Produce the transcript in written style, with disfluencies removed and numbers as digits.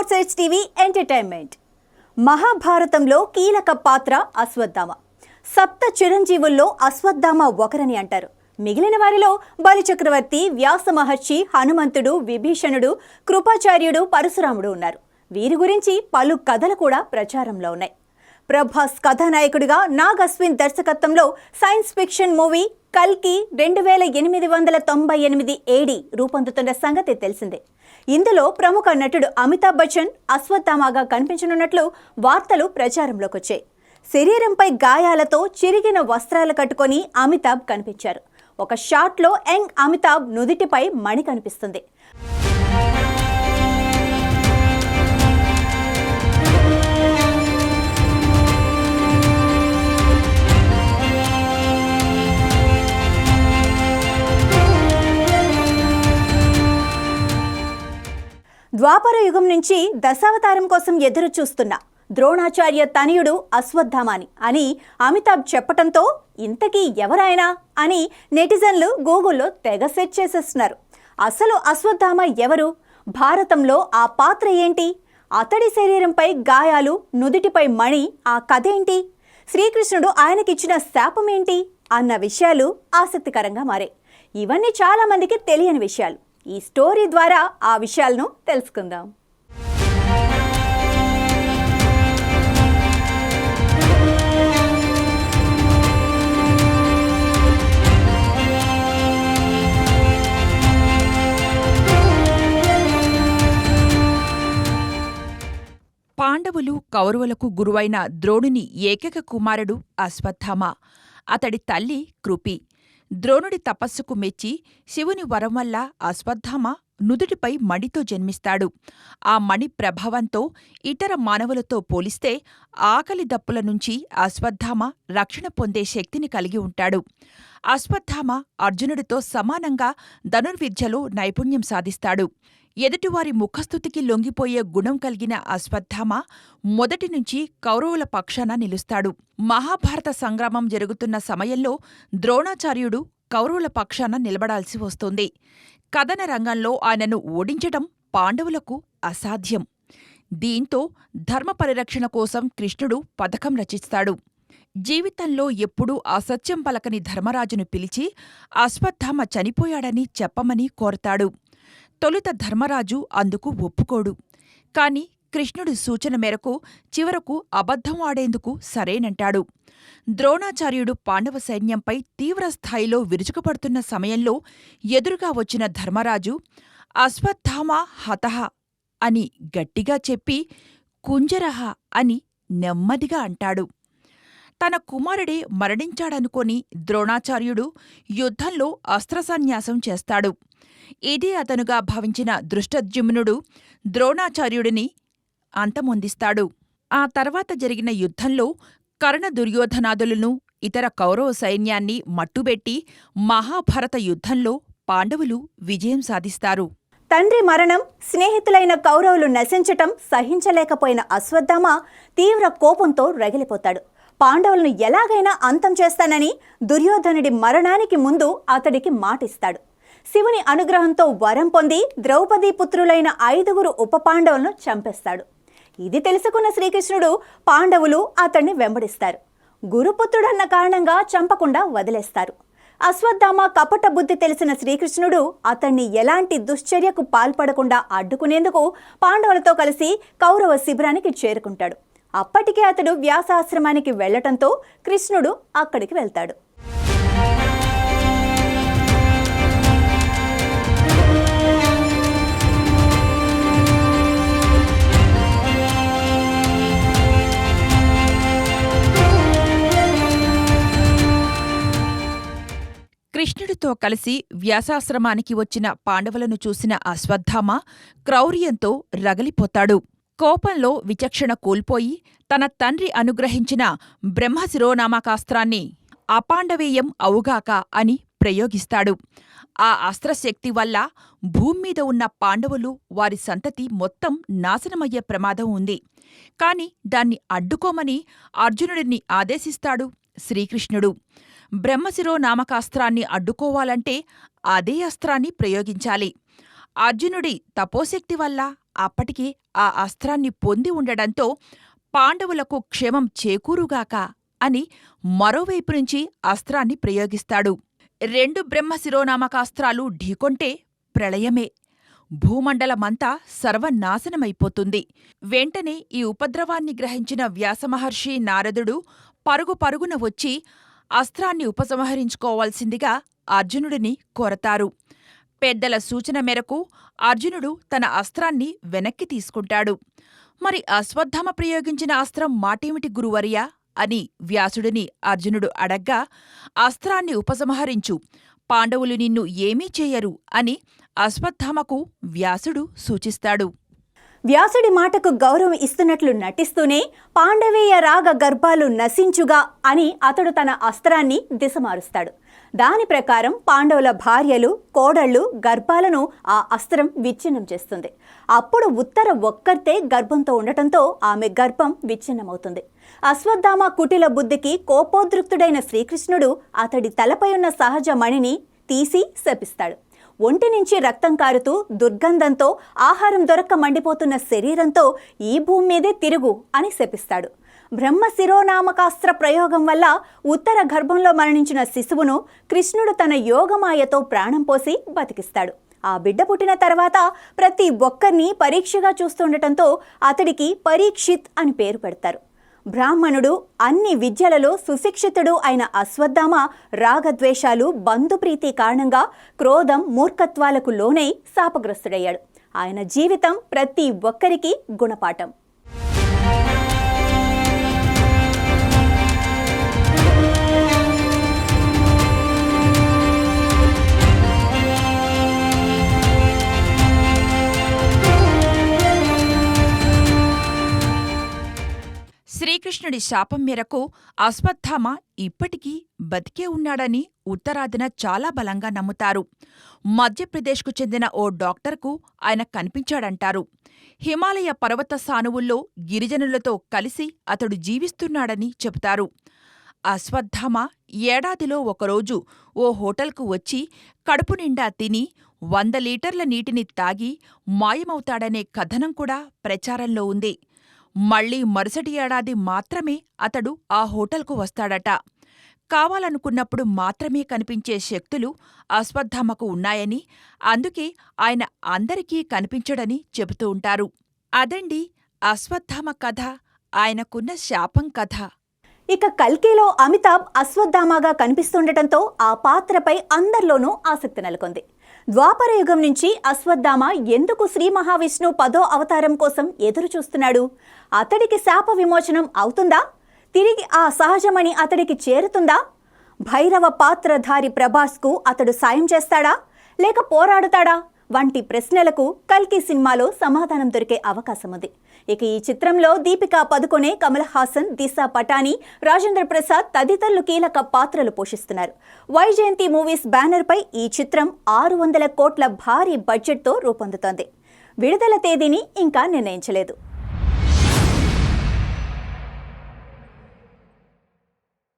Sports AIDS TV entertainment. మహాభారతంలో కీలక పాత్ర అశ్వత్థామ. సప్త చిరంజీవుల్లో అశ్వత్థామ ఒకరని అంటారు. మిగిలిన వారిలో బలిచక్రవర్తి, వ్యాస మహర్షి, హనుమంతుడు, విభీషణుడు, కృపాచార్యుడు, పరశురాముడు ఉన్నారు. వీరి గురించి పలు కథలు కూడా ప్రచారంలో ఉన్నాయి. ప్రభాస్ కథానాయకుడిగా నాగ్ అశ్విన్ దర్శకత్వంలో సైన్స్ ఫిక్షన్ మూవీ కల్కి 2898 AD రూపొందుతున్న సంగతి తెలిసిందే. ఇందులో ప్రముఖ నటుడు అమితాబ్ బచ్చన్ అశ్వత్థామగా కనిపించనున్నట్లు వార్తలు ప్రచారంలోకి వచ్చాయి. శరీరంపై గాయాలతో చిరిగిన వస్త్రాలు కట్టుకొని అమితాబ్ కనిపించారు. ఒక షాట్లో యంగ్ అమితాబ్ నుదిటిపై మణి కనిపిస్తుంది. ద్వాపర యుగం నుంచి దశావతారం కోసం ఎదురు చూస్తున్న ద్రోణాచార్య తనయుడు అశ్వత్థామని అని అమితాబ్ చెప్పటంతో ఇంతకీ ఎవరాయనా అని నెటిజన్లు గూగుల్లో తెగ సెర్చ్ చేసేస్తున్నారు. అసలు అశ్వత్థామ ఎవరు? భారతంలో ఆ పాత్ర ఏంటి? అతడి శరీరంపై గాయాలు, నుదిటిపై మణి, ఆ కథ ఏంటి? శ్రీకృష్ణుడు ఆయనకిచ్చిన శాపం ఏంటి అన్న విషయాలు ఆసక్తికరంగా మారాయి. ఇవన్నీ చాలా మందికి తెలియని విషయాలు. ఈ స్టోరీ ద్వారా ఆ విషయాలను తెలుసుకుందాం. పాండవులు, కౌరవులకు గురువైన ద్రోణుని ఏకైక కుమారుడు అశ్వత్థామ. అతడి తల్లి కృపి. ద్రోణుడి తపస్సుకు మెచ్చి శివుని వరం వల్ల అశ్వత్థామ నుదుటిపై మణితో జన్మిస్తాడు. ఆ మణి ప్రభావంతో ఇతర మానవులతో పోలిస్తే ఆకలి దప్పుల నుంచి అశ్వత్థామ రక్షణ పొందే శక్తిని కలిగి ఉంటాడు. అశ్వత్థామ అర్జునుడితో సమానంగా ధనుర్విద్యలో నైపుణ్యం సాధిస్తాడు. ఎదుటివారి ముఖస్థుతికి లొంగిపోయే గుణం కలిగిన అశ్వత్థామ మొదటి నుంచి కౌరవుల పక్షాన నిలుస్తాడు. మహాభారత సంగ్రామం జరుగుతున్న సమయంలో ద్రోణాచార్యుడు కౌరవుల పక్షాన నిలబడాల్సి వస్తుంది. కథన రంగంలో ఆయనను ఓడించటం పాండవులకు అసాధ్యం. దీంతో ధర్మ పరిరక్షణ కోసం కృష్ణుడు పథకం రచిస్తాడు. జీవితంలో ఎప్పుడూ అసత్యం పలకని ధర్మరాజును పిలిచి అశ్వత్థామ చనిపోయాడని చెప్పమని కోరతాడు. తొలుత ధర్మరాజు అందుకు ఒప్పుకోడు. కాని కృష్ణుడి సూచన మేరకు చివరకు అబద్ధం ఆడేందుకు సరేనంటాడు. ద్రోణాచార్యుడు పాండవ సైన్యంపై తీవ్రస్థాయిలో విరుచుకుపడుతున్న సమయంలో ఎదురుగా వచ్చిన ధర్మరాజు అశ్వత్థామ హతః అని గట్టిగా చెప్పి కుంజరః అని నెమ్మదిగా అంటాడు. తన కుమారుడే మరణించాడనుకొని ద్రోణాచార్యుడు యుద్ధంలో అస్త్రసన్యాసం చేస్తాడు. ఇదే అతనుగా భావించిన దృష్టద్యుమ్నుడు ద్రోణాచార్యుడిని అంతమొందిస్తాడు. ఆ తర్వాత జరిగిన యుద్ధంలో కర్ణ, దుర్యోధనాదులను, ఇతర కౌరవ సైన్యాన్ని మట్టుబెట్టి మహాభారత యుద్ధంలో పాండవులు విజయం సాధిస్తారు. తండ్రి మరణం, స్నేహితులైన కౌరవులు నశించటం సహించలేకపోయిన అశ్వత్థామ తీవ్ర కోపంతో రగిలిపోతాడు. పాండవులను ఎలాగైనా అంతం చేస్తానని దుర్యోధనుడి మరణానికి ముందు అతడికి మాటిస్తాడు. శివుని అనుగ్రహంతో వరం పొంది ద్రౌపదీ పుత్రులైన 5 ఉప పాండవులను చంపేస్తాడు. ఇది తెలుసుకున్న శ్రీకృష్ణుడు పాండవులు అతన్ని వెంబడిస్తారు. గురుపుత్రుడన్న కారణంగా చంపకుండా వదిలేస్తారు. అశ్వత్థామ కపట బుద్ధి తెలిసిన శ్రీకృష్ణుడు అతన్ని ఎలాంటి దుశ్చర్యకు పాల్పడకుండా అడ్డుకునేందుకు పాండవులతో కలిసి కౌరవ శిబిరానికి చేరుకుంటాడు. అప్పటికే అతడు వ్యాసాశ్రమానికి వెళ్లటంతో కృష్ణుడు అక్కడికి వెళ్తాడు. కృష్ణుడితో కలిసి వ్యాసాశ్రమానికి వచ్చిన పాండవులను చూసిన అశ్వత్థామ క్రౌర్యంతో రగిలిపోతాడు. కోపంలో విచక్షణ కోల్పోయి తన తండ్రి అనుగ్రహించిన బ్రహ్మశిరోనామకాస్త్రాన్ని అపాండవేయం అవుగాక అని ప్రయోగిస్తాడు. ఆ అస్త్రశక్తి వల్ల భూమ్మీద ఉన్న పాండవులు, వారి సంతతి మొత్తం నాశనమయ్యే ప్రమాదం ఉంది. కాని దాన్ని అడ్డుకోమని అర్జునుడిని ఆదేశిస్తాడు శ్రీకృష్ణుడు. బ్రహ్మశిరోనామకాస్త్రాన్ని అడ్డుకోవాలంటే అదే అస్త్రాన్ని ప్రయోగించాలి. అర్జునుడి తపోశక్తి వల్ల అప్పటికి ఆ అస్త్రాన్ని పొంది ఉండడంతో పాండవులకు క్షేమం చేకూరుగాక అని మరోవైపు నుంచి అస్త్రాన్ని ప్రయోగిస్తాడు. 2 బ్రహ్మశిరోనామకాస్త్రాలు ఢీకొంటే ప్రళయమే. భూమండలమంతా సర్వనాశనమైపోతుంది. వెంటనే ఈ ఉపద్రవాన్ని గ్రహించిన వ్యాసమహర్షి నారదుడు పరుగు పరుగున వచ్చి అస్త్రాన్ని ఉపసంహరించుకోవాల్సిందిగా అర్జునుడిని కోరతారు. పెద్దల సూచన మేరకు అర్జునుడు తన అస్త్రాన్ని వెనక్కి తీసుకుంటాడు. మరి అశ్వత్థామ ప్రయోగించిన అస్త్రం మాటేమిటి గురువర్యా అని వ్యాసుడిని అర్జునుడు అడగ్గా, అస్త్రాన్ని ఉపసంహరించు, పాండవులు నిన్ను ఏమీ చేయరు అని అశ్వత్థామకు వ్యాసుడు సూచిస్తాడు. వ్యాసుడి మాటకు గౌరవం ఇస్తున్నట్లు నటిస్తూనే పాండవీయ రాగ గర్భాలు నశించుగా అని అతడు తన అస్త్రాన్ని దిశమారుస్తాడు. దాని ప్రకారం పాండవుల భార్యలు, కోడళ్లు గర్భాలను ఆ అస్త్రం విచ్ఛిన్నం చేస్తుంది. అప్పుడు ఉత్తర ఒక్కర్తే గర్భంతో ఉండటంతో ఆమె గర్భం విచ్ఛిన్నమవుతుంది. అశ్వత్థామ కుటిల బుద్ధికి కోపోద్రిక్తుడైన శ్రీకృష్ణుడు అతడి తలపై ఉన్న సహజ మణిని తీసి శపిస్తాడు. ఒంటి నుంచి రక్తం కారుతూ దుర్గంధంతో, ఆహారం దొరక్క మండిపోతున్న శరీరంతో ఈ భూమి మీదే తిరుగు అని శపిస్తాడు. బ్రహ్మశిరోనామకాస్త్ర ప్రయోగం వల్ల ఉత్తర గర్భంలో మరణించిన శిశువును కృష్ణుడు తన యోగమాయతో ప్రాణం పోసి బతికిస్తాడు. ఆ బిడ్డ పుట్టిన తర్వాత ప్రతి ఒక్కరిని పరీక్షగా చూస్తుండటంతో అతడికి పరీక్షిత్ అని పేరు పెడతారు. బ్రాహ్మణుడు, అన్ని విద్యలలో సుశిక్షితుడు అయిన అశ్వత్థామ రాగద్వేషాలు, బంధుప్రీతి కారణంగా క్రోధం, మూర్ఖత్వాలకు లోనై శాపగ్రస్తుడయ్యాడు. ఆయన జీవితం ప్రతి ఒక్కరికి గుణపాఠం. శ్రీకృష్ణుడి శాపం మేరకు అశ్వత్థామ ఇప్పటికీ బతికే ఉన్నాడని ఉత్తరాదిన చాలా బలంగా నమ్ముతారు. మధ్యప్రదేశ్కు చెందిన ఓ డాక్టర్కు ఆయన కనిపించాడంటారు. హిమాలయ పర్వత సానువుల్లో గిరిజనులతో కలిసి అతడు జీవిస్తున్నాడని చెబుతారు. అశ్వత్థామ ఏడాదిలో ఒకరోజు ఓ హోటల్కు వచ్చి కడుపు నిండా తిని 100 లీటర్ల నీటిని తాగి మాయమవుతాడనే కథనం కూడా ప్రచారంలో ఉంది. మళ్లీ మరుసటి ఏడాది మాత్రమే అతడు ఆ హోటల్కు వస్తాడట. కావాలనుకున్నప్పుడు మాత్రమే కనిపించే శక్తులు అశ్వత్థామకు ఉన్నాయని, అందుకే ఆయన అందరికీ కనిపించడని చెబుతూ ఉంటారు. అదండి అశ్వత్థామ కథ, ఆయనకున్న శాపం కథ. ఇక కల్కిలో అమితాబ్ అశ్వత్థామగా కనిపిస్తుండటంతో ఆ పాత్రపై అందరిలోనూ ఆసక్తి నెలకొంది. ద్వాపరయుగం నుంచి అశ్వత్థామ ఎందుకు శ్రీ మహావిష్ణు 10వ అవతారం కోసం ఎదురు చూస్తున్నాడు? అతడికి శాప విమోచనం అవుతుందా? తిరిగి ఆ సహజమణి అతడికి చేరుతుందా? భైరవ పాత్రధారి ప్రభాస్కు అతడు సాయం చేస్తాడా లేక పోరాడుతాడా వంటి ప్రశ్నలకు కల్కి సినిమాలో సమాధానం దొరికే అవకాశం ఉంది. ఇక ఈ చిత్రంలో దీపికా పదుకొనే, కమల్ హాసన్, దిశా పటానీ, రాజేంద్ర ప్రసాద్ తదితరులు కీలక పాత్రలు పోషిస్తున్నారు. వైజయంతి మూవీస్ బ్యానర్పై ఈ చిత్రం 600 కోట్ల భారీ బడ్జెట్తో రూపొందుతోంది. విడుదల తేదీని ఇంకా నిర్ణయించలేదు.